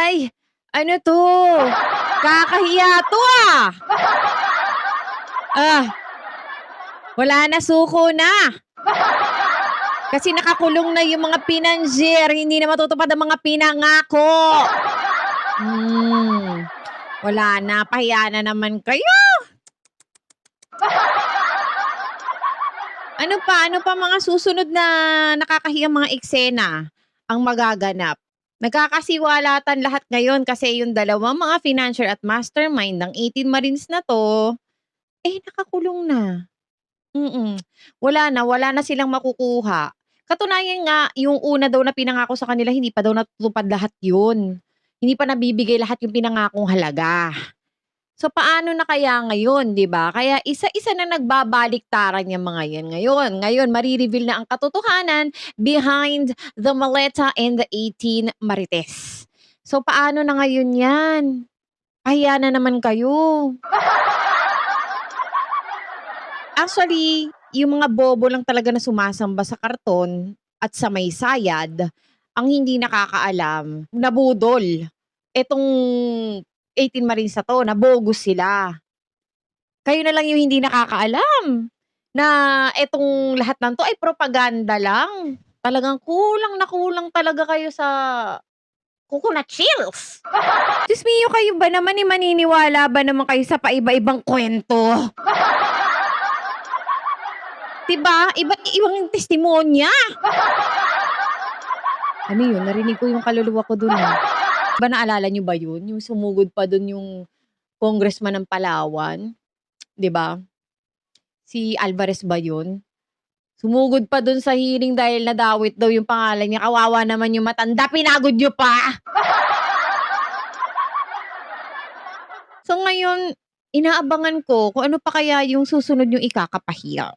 Ay, ano 'to? Kakahiya 'to, ah. Ah, wala na, suko na. Kasi nakakulong na yung mga pinansyer, hindi na matutupad ang mga pinangako. Hmm, wala na, pahiya na naman kayo. Ano pa mga susunod na nakakahiyang mga eksena ang magaganap? Nagkakasiwalatan lahat ngayon kasi yung dalawang mga financier at mastermind ng 18 Marines na 'to, eh, nakakulong na. Mm. Wala na silang makukuha. Katunayan nga, yung una daw na pinangako sa kanila hindi pa daw natutupad lahat yun. Hindi pa nabibigay lahat yung pinangakong halaga. So, paano na kaya ngayon, 'di ba? Kaya isa-isa na nagbabaliktaran yang mga 'yan ngayon. Ngayon mare-reveal na ang katotohanan behind the Maleta and the 18 Marites. So, paano na ngayon 'yan? Pahiya na naman kayo. Actually, yung mga bobo lang talaga na sumasamba sa karton at sa may sayad, ang hindi nakakaalam, nabudol. Etong 18 Marines na 'to, nabogus sila. Kayo na lang yung hindi nakakaalam na etong lahat ng 'to ay propaganda lang. Talagang kulang na kulang talaga kayo sa coconut shells. Diyos mio, kayo ba naman, eh, maniniwala ba naman kayo sa paiba-ibang kuwento? 'Di ba? Iba't ibang testimonya. Ano yun, narinig ko yung kaluluwa ko dun, eh. 'Di ba naalala niyo ba yun, yung sumugod pa dun yung congressman ng Palawan, 'di ba? Si Alvarez ba yun? Sumugod pa dun sa hearing dahil nadawit daw yung pangalan niya, kawawa naman yung matanda, pinagod niyo pa! So ngayon, inaabangan ko kung ano pa kaya yung susunod niyong ikakapahiya.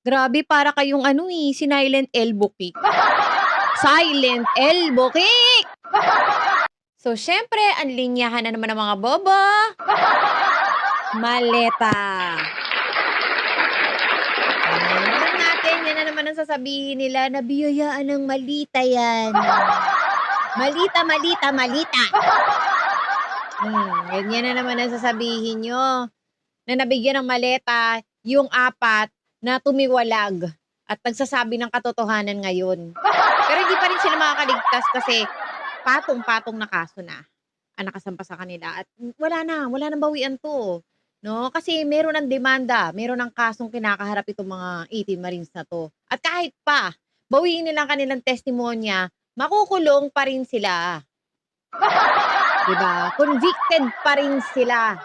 Grabe, para kayong ano, eh, si Silent Elbow Kick. Silent Elbow Kick! So siyempre, ang linyahan na naman ng mga bobo, Maleta. Alam natin, yan na naman ang sasabihin nila, nabiyayaan ng malita yan. Malita, malita, malita. Ganyan na naman ang sasabihin niyo, na nabigyan ng maleta yung 4 na tumiwalag at nagsasabi ng katotohanan ngayon. Pero hindi pa rin sila makakaligtas kasi patong-patong na kaso na ang nakasampa sa kanila at wala ng bawian 'to, 'no? Kasi meron ng demanda, meron ng kasong kinakaharap itong mga 18 Marines na 'to. At kahit pa bawiin nila ang kanilang testimonya, makukulong pa rin sila. 'Di ba? Convicted pa rin sila.